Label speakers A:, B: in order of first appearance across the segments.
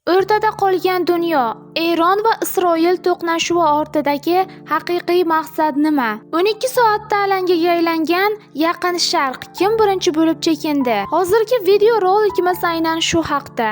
A: O'rtada qolgan dunyo. Eron va Isroil to'qnashuvi ortidagi haqiqiy maqsad nima? 12 soatda alangaga aylangan Yaqin Sharq kim birinchi bo'lib chekindi? Hozirgi video rolikimiz aynan shu haqda.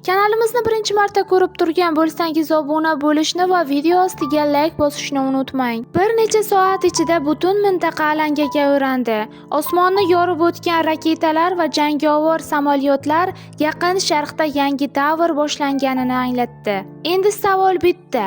A: Kanalimizni birinchi marta ko'rib turgan bo'lsangiz obuna bo'lishni va video ostiga like bosishni unutmang. Bir necha soat ichida butun mintaqa alangaga o'randi. Osmonni yorib o'tgan raketalar va jangovar samolyotlar Yaqin Sharqda yangi davr boshlanganini anglatdi. Endi savol bitta.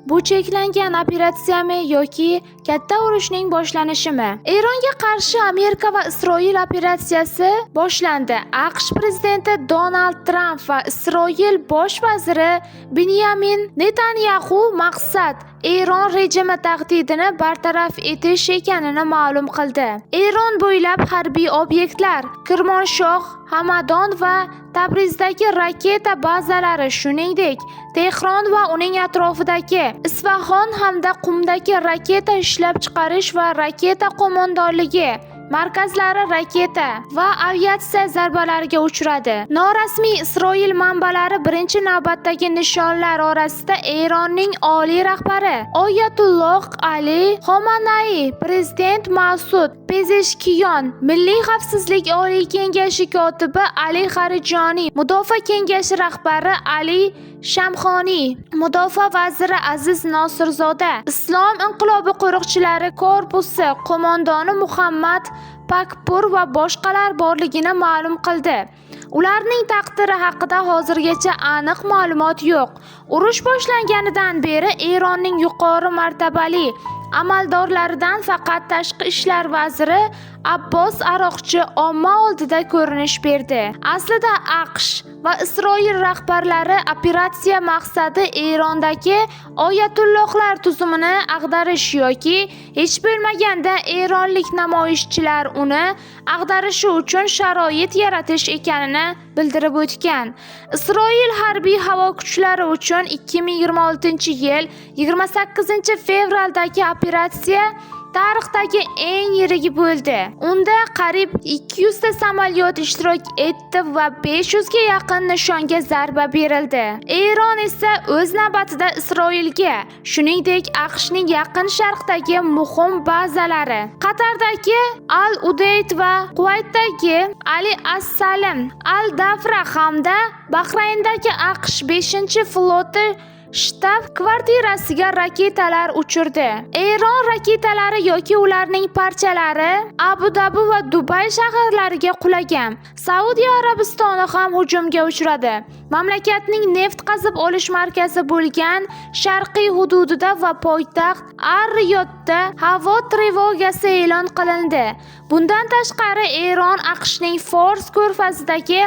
A: Bu cheklangan operatsiyami yoki katta urushning boshlanishimi? Eronga qarshi Amerika va Isroil operatsiyasi boshlandi. AQSh prezidenti Donald Tramp va Isroil bosh vaziri Benyamin Netanyahu maqsad Eron rejimi tahdidini bartaraf etish ekanini ma'lum qildi. Eron bo'ylab harbiy obyektlar, Kirmonshoh, Hamadon va Tabrizdagi raketa bazalari, shuningdek, Tehron va uning atrofidagi Isfahon hamda Qumdagi raketa ishlab chiqarish va raketa qo'mondonligi markazlari raketa va aviatsiya zarbalariga uchradi. Norasmiy Isroil manbalari birinchi navbatdagi nishonlar orasida Eronning oliy rahbari Oyatulloh Ali Xomanaiy, prezident Mas'ud Pezeshkiyon, Milliy xavfsizlik oliy kengashi kotibi Ali Harijoniy, Mudofaa kengashi rahbari Ali Shamxoniy, Mudofaa vaziri Aziz Nosirzoda, Islom inqilobi qo'riqchilari korpusi qo'mondoni Muhammad Pakpur va boshqalar borligini ma'lum qildi. Ularning taqdiri haqida hozirgacha aniq ma'lumot yo'q. Urush boshlanganidan beri Eronning yuqori martabali amaldorlaridan faqat tashqi ishlar vaziri Abbos Aroqchi omma oldida ko'rinish berdi. Aslida AQSh va Isroil rahbarlari operatsiya maqsadi Erondagi oyatullohlar tuzumini ag'darish yoki hech bo'lmaganda eronlik namoyishchilar uni ag'darishi uchun sharoit yaratish ekanini bildirib o'tgan. Isroil harbiy havo kuchlari uchun 2026-yil 28-fevraldagi operatsiya tarixdagi eng yirigi bo'ldi. Unda qariyb 200 ta samolyot ishtirok etdi va 500 ga yaqin nishonga zarba berildi. Eron esa o'z navbatida Isroilga, shuningdek AQShning Yaqin Sharqdagi muhim bazalari, Qatardagi Al-Udeyd va Quvaytdagi Ali As-Salim, Al-Dafra hamda Bahrayndagi AQSh 5-floti shtab kvartirasiga raketalar uchirdi. Eron raketalari yoki ularning parchalari Abu Dabi va Dubay shaharlariga qulagan. Saudiya Arabistoni ham hujumga uchradi. Mamlakatning neft qazib olish markazi bo'lgan sharqiy hududida va poytaxt Ar-Riyodda havo trevogasi e'lon qilindi. Bundan tashqari Eron AQShning Fors ko'rfazidagi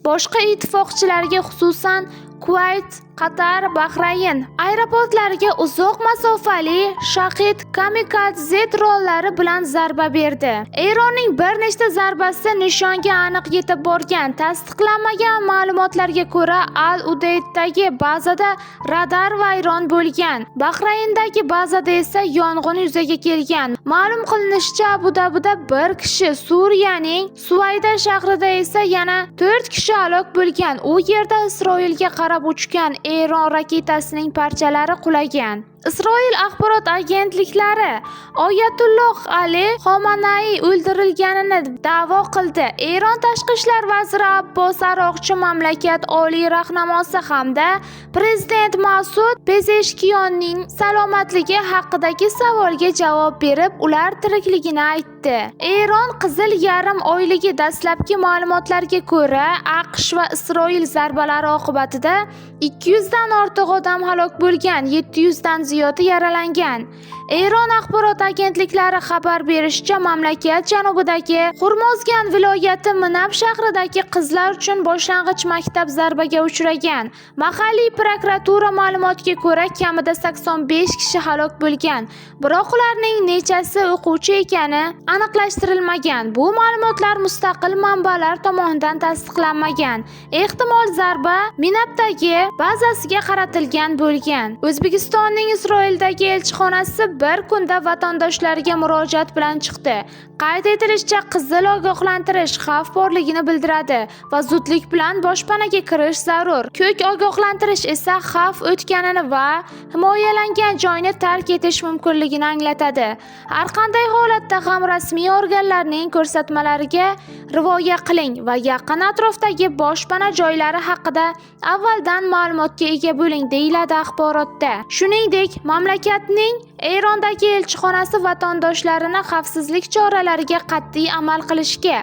A: boshqa ittifoqchilariga, xususan Kuvayt, Qatar, Bahrayn aeroportlariga uzoq masofali Shahid kamikadze drollari bilan zarba berdi. Eronning bir nechta zarbasi nishonga aniq yetib borgan. Tasdiqlanmagan ma'lumotlarga ko'ra, Al-Udeyddagi bazada radar vayron bo'lgan. Bahrayndagi bazada esa yong'in yuzaga kelgan. Ma'lum qilinishicha, Abu Dabida bir kishi, Suriyaning Suvayda shahrida esa yana 4 kishi halok bo'lgan. U yerda Isroilga qarab uchgan Eron raketasining parchalari qulagan. Isroil axborot agentliklari Oyatulloh Ali Xomanaiy o'ldirilganini da'vo qildi. Eron tashqi ishlar vaziri Abbos Aroqchi mamlakat oliy rahnamosi hamda prezident Mas'ud Pezeshkiyonning salomatligi haqidagi savolga javob berib, ular tirikligini aytdi. Eron Qizil yarim oyligi dastlabki ma'lumotlarga ko'ra, AQSh va Isroil zarbalari oqibatida 200 dan ortiq odam halok bo'lgan, 700 dan ziyodi yaralangan. Eron axborot agentliklari xabar berishicha, mamlakat janubidagi Xurmozgan viloyati Minab shahridagi qizlar uchun boshlang'ich maktab zarbaga uchragan. Mahalliy prokuratura ma'lumotiga ko'ra, kamida 85 kishi halok bo'lgan. Biroq ularning nechasi o'quvchi ekani aniqlashtirilmagan. Bu ma'lumotlar mustaqil manbalar tomonidan tasdiqlanmagan. Ehtimol zarba Minabdagi bazasiga qaratilgan bo'lgan. O'zbekistonning Isroildagi elchixonasi bir kunda vatandoshlariga murojaat bilan chiqdi. Qayd etilishicha, qizil ogohlantirish xavf borligini bildiradi va zudlik bilan boshpanaga kirish zarur. Ko'k ogohlantirish esa xavf o'tganini va himoyalangan joyni tark etish mumkinligini anglatadi. Har qanday holatda ham rasmiy organlarning ko'rsatmalariga rioya qiling va yaqin atrofdagi boshpana joylari haqida avvaldan ma'lumotga ega bo'ling, deyiladi axborotda. Shuningdek, mamlakatning Erondagi elchixonasi vatandoshlarini xavfsizlik choralariga qat'iy amal qilishga,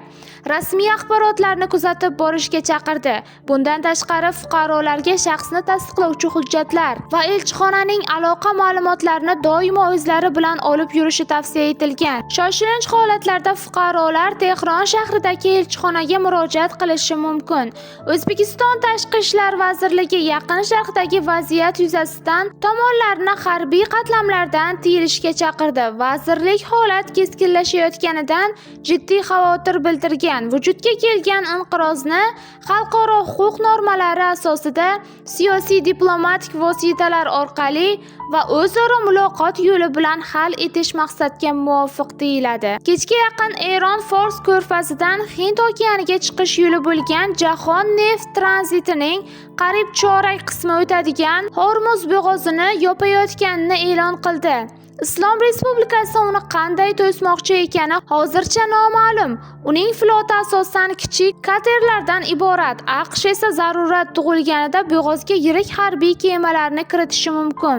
A: rasmiy axborotlarni kuzatib borishga chaqirdi. Bundan tashqari, fuqarolarga shaxsni tasdiqlovchi hujjatlar va elchixonaning aloqa ma'lumotlarini doimo o'zlari bilan olib yurishi tavsiya etilgan. Shoshilinch holatlarda fuqarolar Tehron shahridagi elchixonaga murojaat qilishi mumkin. O'zbekiston Tashqi ishlar vazirligi Yaqin Sharqdagi vaziyat yuzasidan tomonlarni harbiy qatlamlardan tiyilishga chaqirdi. Vazirlik holat keskinlashayotganidan jiddiy xavotir bildirgan. Vujudga kelgan inqirozni xalqaro huquq normalari asosida siyosiy diplomatik vositalar orqali va o'zaro muloqot yo'li bilan hal etish maqsadga muvofiq deyiladi. Kechga yaqin Eron Fors ko'rfazidan Hind okeaniga chiqish yo'li bo'lgan jahon neft tranzitining qariyb chorak qismi o'tadigan Hormuz bo'g'ozini yopayotganini e'lon qildi. Islom Respublikasi uni qanday to'smoqchi ekani hozircha noma'lum. Uning floti asosan kichik katerlardan iborat. AQSh esa zarurat tug'ilganida bo'g'ozga yirik harbiy kemalarni kiritishi mumkin.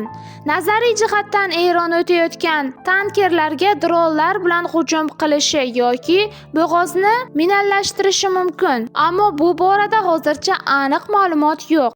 A: Nazariy jihatdan Eron o'tayotgan tankerlarga dronlar bilan hujum qilishi yoki bo'g'ozni minallashtirishi mumkin. Ammo bu borada hozircha aniq ma'lumot yo'q.